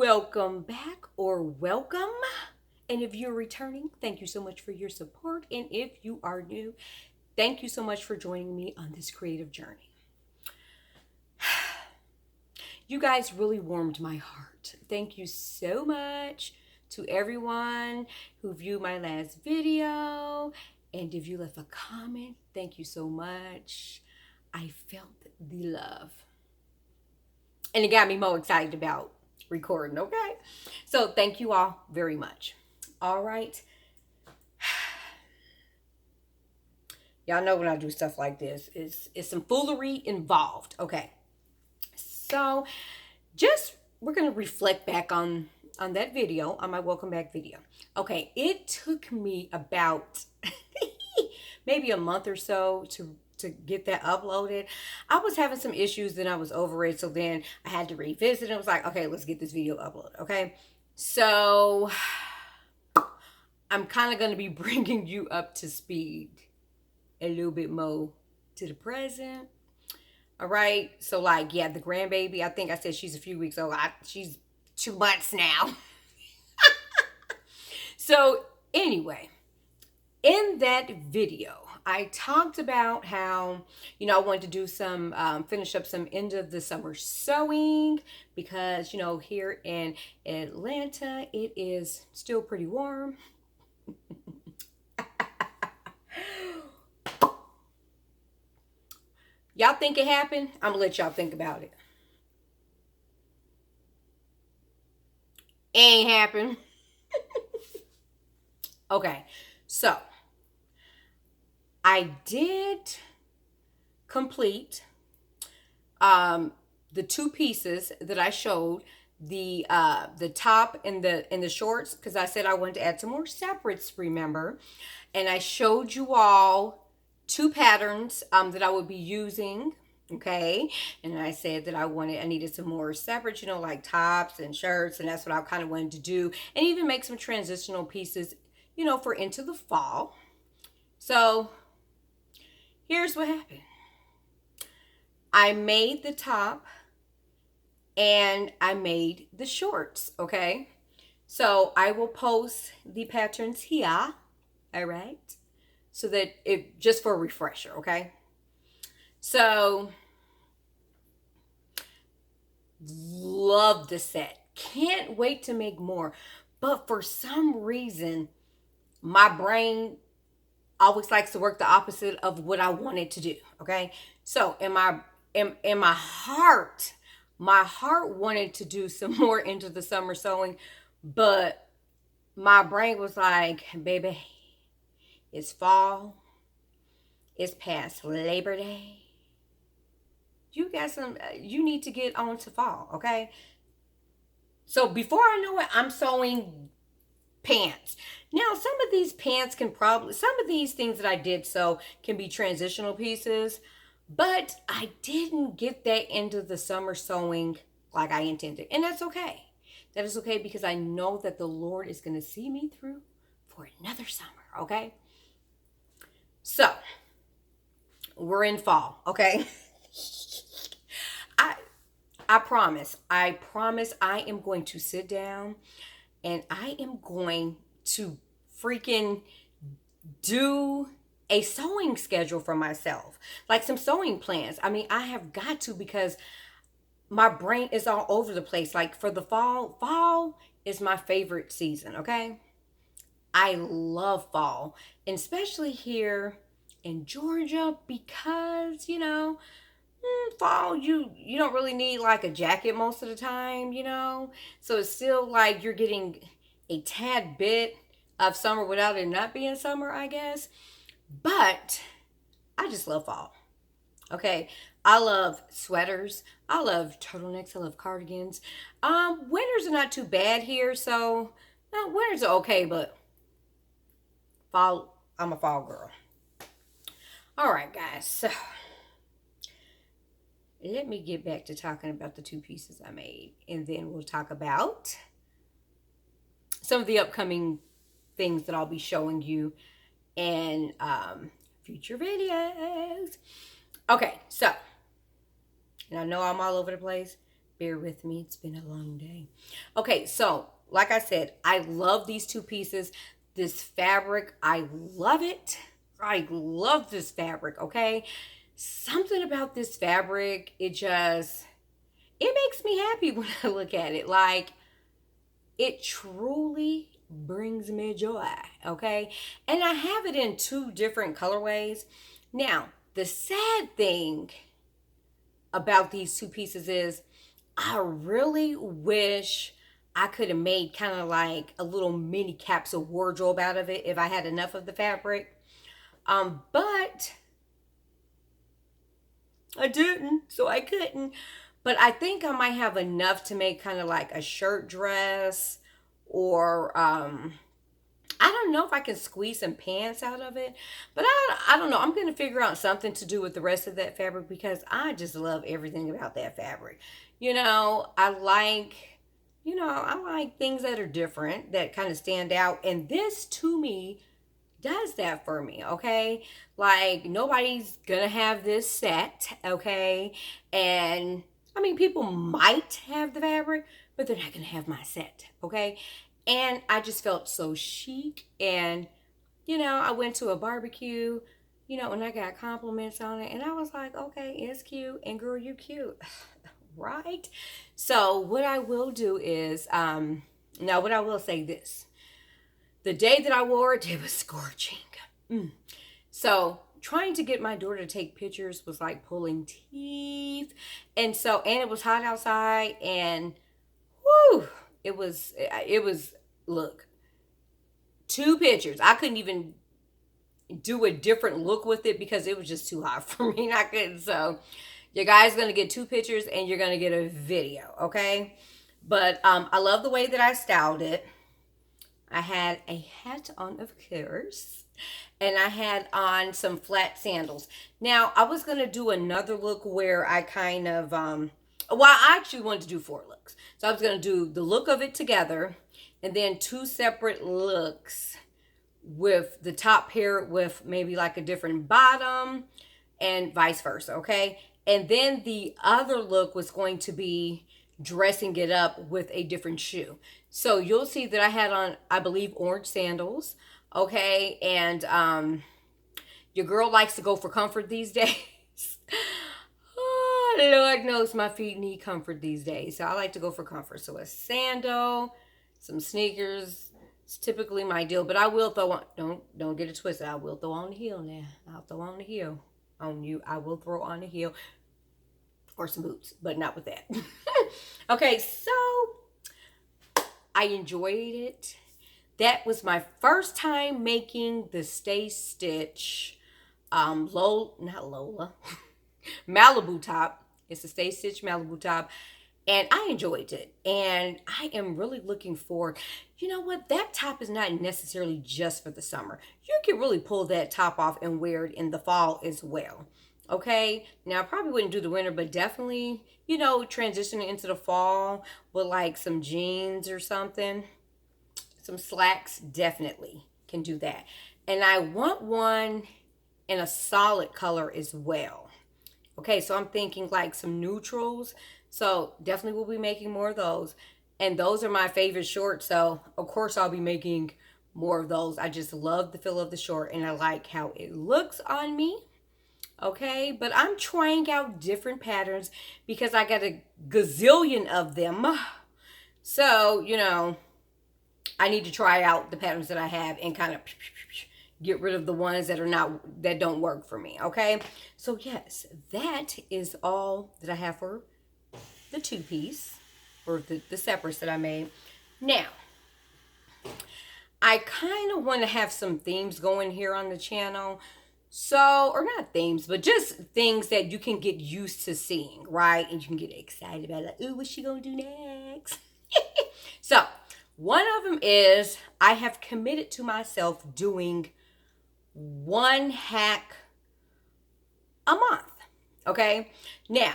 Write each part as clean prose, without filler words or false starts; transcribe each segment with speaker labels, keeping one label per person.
Speaker 1: welcome back or welcome. And if you're returning, thank you so much for your support. And if you are new, thank you so much for joining me on this creative journey. You guys really warmed my heart. Thank you so much to everyone who viewed my last video. And if you left a comment, thank you so much. I felt the love. And it got me more excited about recording, okay? So thank you all very much. All right. Y'all know when I do stuff like this, it's some foolery involved, okay? So we're going to reflect back on that video, on my welcome back video. Okay, it took me about maybe a month or so to get that uploaded. I was having some issues, then I was over it, so then I had to revisit. I was like, okay, let's get this video uploaded, okay? So I'm kind of going to be bringing you up to speed a little bit more to the present. All right, so like, yeah, the grandbaby, I think I said she's a few weeks old. She's 2 months now. So anyway, in that video, I talked about how, I wanted to do some, finish up some end of the summer sewing because, here in Atlanta, it is still pretty warm. Y'all think it happened? I'm gonna let y'all think about it. It ain't happened. Okay, so I did complete the 2 pieces that I showed, the top and the shorts, because I said I wanted to add some more separates, remember? And I showed you all 2 patterns that I would be using, okay? And I said that I needed some more separates, like tops and shirts, and that's what I kind of wanted to do, and even make some transitional pieces, for into the fall. So here's what happened. I made the top and I made the shorts, okay? So I will post the patterns here, all right? So that just for a refresher, okay? So love the set. Can't wait to make more. But for some reason, my brain always likes to work the opposite of what I wanted to do, okay? So in my heart wanted to do some more into the summer sewing, but my brain was like, baby, it's fall. It's past Labor Day. You need to get on to fall, okay? So before I know it, I'm sewing pants. Now, some of these pants some of these things that I did sew can be transitional pieces, but I didn't get that into the summer sewing like I intended. And that's okay. That is okay because I know that the Lord is going to see me through for another summer, okay? So, we're in fall, okay? I promise I am going to sit down and I am going to freaking do a sewing schedule for myself. Like some sewing plans. I mean, I have got to because my brain is all over the place. Like for the fall is my favorite season, okay? I love fall, and especially here in Georgia because, fall, you don't really need like a jacket most of the time, so it's still like you're getting a tad bit of summer without it not being summer, I guess. But I just love fall. Okay, I love sweaters, I love turtlenecks, I love cardigans. Winters are not too bad here, so winters are okay, but fall, I'm a fall girl. All right, guys, so let me get back to talking about the 2 pieces I made, and then we'll talk about some of the upcoming things that I'll be showing you in future videos. Okay, so, and I know I'm all over the place. Bear with me. It's been a long day. Okay, so like I said, I love these two pieces. This fabric, I love it. I love this fabric, okay? Something about this fabric, it makes me happy when I look at it. Like, it truly brings me joy, okay? And I have it in two different colorways. Now, the sad thing about these two pieces is I really wish I could have made kind of like a little mini capsule wardrobe out of it if I had enough of the fabric. But I didn't, so I couldn't. But I think I might have enough to make kind of like a shirt dress, or I don't know if I can squeeze some pants out of it. But I don't know. I'm going to figure out something to do with the rest of that fabric because I just love everything about that fabric. I like things that are different, that kind of stand out. And this, to me, does that for me, okay? Like, nobody's gonna have this set, okay? And I mean, people might have the fabric, but they're not gonna have my set, okay? And I just felt so chic. And I went to a barbecue, and I got compliments on it, and I was like, okay, it's cute, and girl, you cute. Right? So what I will do is, now what I will say this. The day that I wore it, it was scorching. So trying to get my daughter to take pictures was like pulling teeth. And it was hot outside, and whoo, it was, look, two pictures. I couldn't even do a different look with it because it was just too hot for me. I couldn't. So you guys going to get two pictures and you're going to get a video, okay? But I love the way that I styled it. I had a hat on, of course, and I had on some flat sandals. Now, I was going to do another look where I kind of, I actually wanted to do 4 looks. So I was going to do the look of it together, and then 2 separate looks with the top paired with maybe like a different bottom, and vice versa, okay? And then the other look was going to be dressing it up with a different shoe. So you'll see that I had on, I believe, orange sandals, okay? And your girl likes to go for comfort these days. Oh, Lord knows my feet need comfort these days. So I like to go for comfort. So a sandal, some sneakers, it's typically my deal. But I will throw on, don't get it twisted, I will throw on the heel now. I'll throw on the heel on you. I will throw on the heel. Or some boots, but not with that. Okay, so I enjoyed it. That was my first time making the Staystitch Malibu top. It's a Staystitch Malibu top. And I enjoyed it. And I am really looking forward. You know what? That top is not necessarily just for the summer. You can really pull that top off and wear it in the fall as well. Okay, now I probably wouldn't do the winter, but definitely, transitioning into the fall with like some jeans or something, some slacks, definitely can do that. And I want one in a solid color as well. Okay, so I'm thinking like some neutrals. So definitely will be making more of those. And those are my favorite shorts. So of course I'll be making more of those. I just love the feel of the short, and I like how it looks on me. Okay, but I'm trying out different patterns because I got a gazillion of them. So, I need to try out the patterns that I have and kind of get rid of the ones that don't work for me. Okay, so yes, that is all that I have for the 2-piece or the separates that I made. Now, I kind of want to have some themes going here on the channel. So, or not themes, but just things that you can get used to seeing, right? And you can get excited about, like, ooh, what's she gonna do next? So, one of them is I have committed to myself doing 1 hack a month, okay? Now,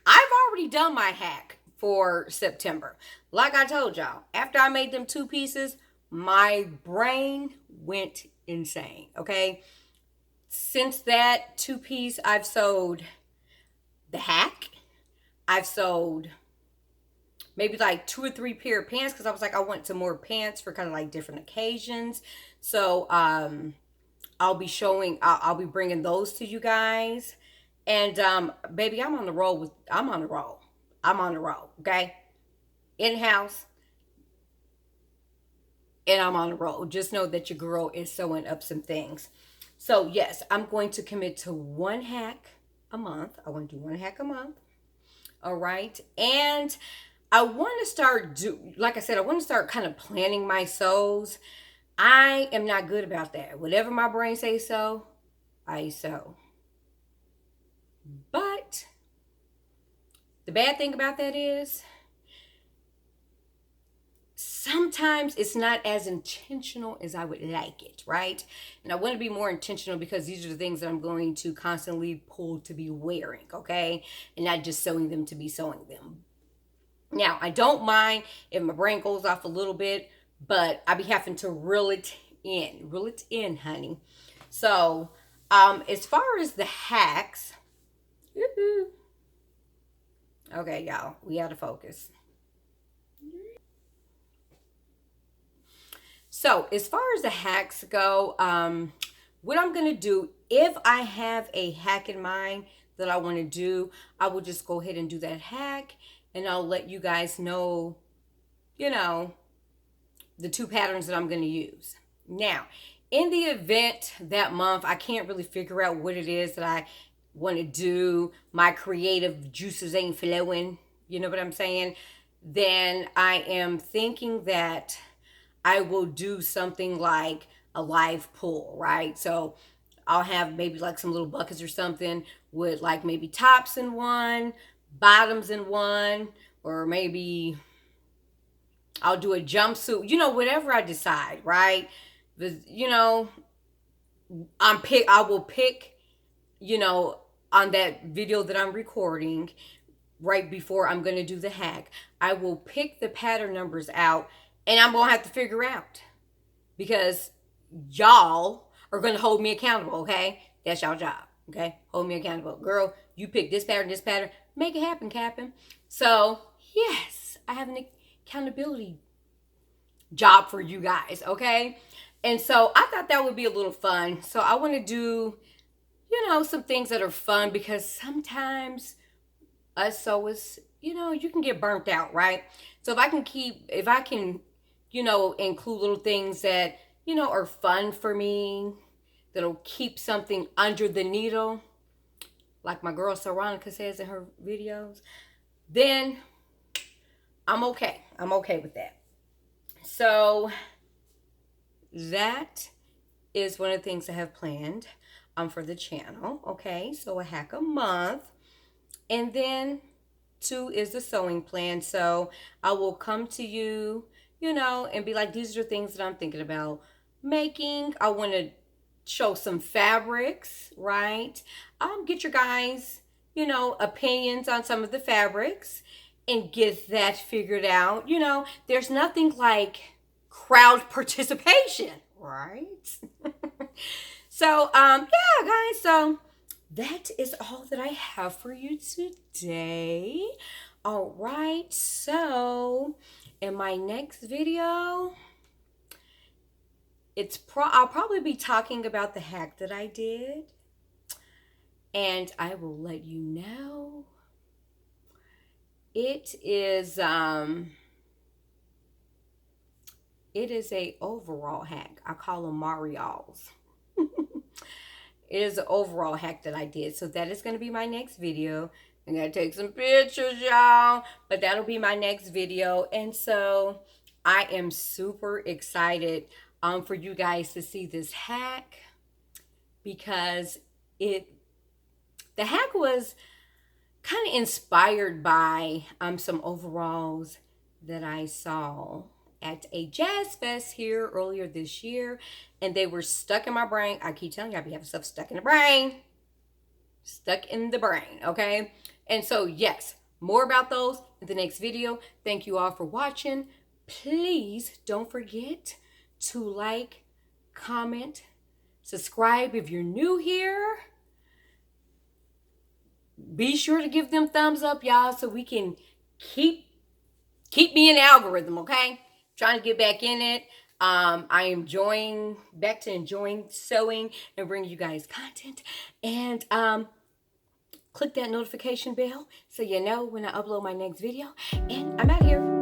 Speaker 1: I've already done my hack for September. Like I told y'all, after I made them 2 pieces, my brain went insane, okay? Since that 2-piece, I've sold the hack, I've sold maybe like 2 or 3 pair of pants, because I was like, I want some more pants for kind of like different occasions. So I'll be showing, I'll be bringing those to you guys. And baby, I'm on the roll. I'm on the roll. I'm on the roll. Okay, in house, and I'm on the roll. Just know that your girl is sewing up some things. So yes, I'm going to commit to one hack a month. I want to do one hack a month. All right, and I want to start like I said, I want to start kind of planning my sews. I am not good about that. Whatever my brain says so, I sew. But the bad thing about that is sometimes it's not as intentional as I would like it, right? And I want to be more intentional because these are the things that I'm going to constantly pull to be wearing, okay? And not just sewing them to be sewing them. Now, I don't mind if my brain goes off a little bit, but I be having to reel it in, honey. So, as far as the hacks, okay, y'all, we out of focus. So, as far as the hacks go, what I'm going to do, if I have a hack in mind that I want to do, I will just go ahead and do that hack, and I'll let you guys know, you know, the 2 patterns that I'm going to use. Now, in the event that month, I can't really figure out what it is that I want to do, my creative juices ain't flowing, you know what I'm saying? Then I am thinking that I will do something like a live pull, right? So I'll have maybe like some little buckets or something with like maybe tops in one, bottoms in one, or maybe I'll do a jumpsuit, you know, whatever I decide, right? You know, I will pick, you know, on that video that I'm recording right before I'm going to do the hack, I will pick the pattern numbers out, and I'm going to have to figure out, because y'all are going to hold me accountable, okay? That's y'all job, okay? Hold me accountable. Girl, you pick this pattern, make it happen, Captain. So, yes, I have an accountability job for you guys, okay? And so I thought that would be a little fun. So I want to do, you know, some things that are fun, because sometimes us sewers, you know, you can get burnt out, right? So if I can, you know, include little things that, you know, are fun for me, that'll keep something under the needle, like my girl Saronica says in her videos, then I'm okay. I'm okay with that. So that is one of the things I have planned for the channel. Okay, so a hack a month. And then 2 is the sewing plan. So I will come to you, you know, and be like, these are the things that I'm thinking about making. I want to show some fabrics, right? Get your guys, you know, opinions on some of the fabrics and get that figured out. You know, there's nothing like crowd participation, right? So, yeah, guys, so that is all that I have for you today. All right, so in my next video, I'll probably be talking about the hack that I did, and I will let you know. It is a overall hack. I call them Marials. It is an overall hack that I did. So that is going to be my next video. I'm going to take some pictures, y'all. But that'll be my next video. And so I am super excited for you guys to see this hack, because the hack was kind of inspired by some overalls that I saw at a jazz fest here earlier this year, and they were stuck in my brain. I keep telling you, I be having stuff stuck in the brain. Stuck in the brain, okay? And so, yes, more about those in the next video. Thank you all for watching. Please don't forget to like, comment, subscribe if you're new here. Be sure to give them thumbs up, y'all, so we can keep keep me in the algorithm, okay? Trying to get back in it. I am back to enjoying sewing and bringing you guys content. And click that notification bell so you know when I upload my next video. And I'm out here.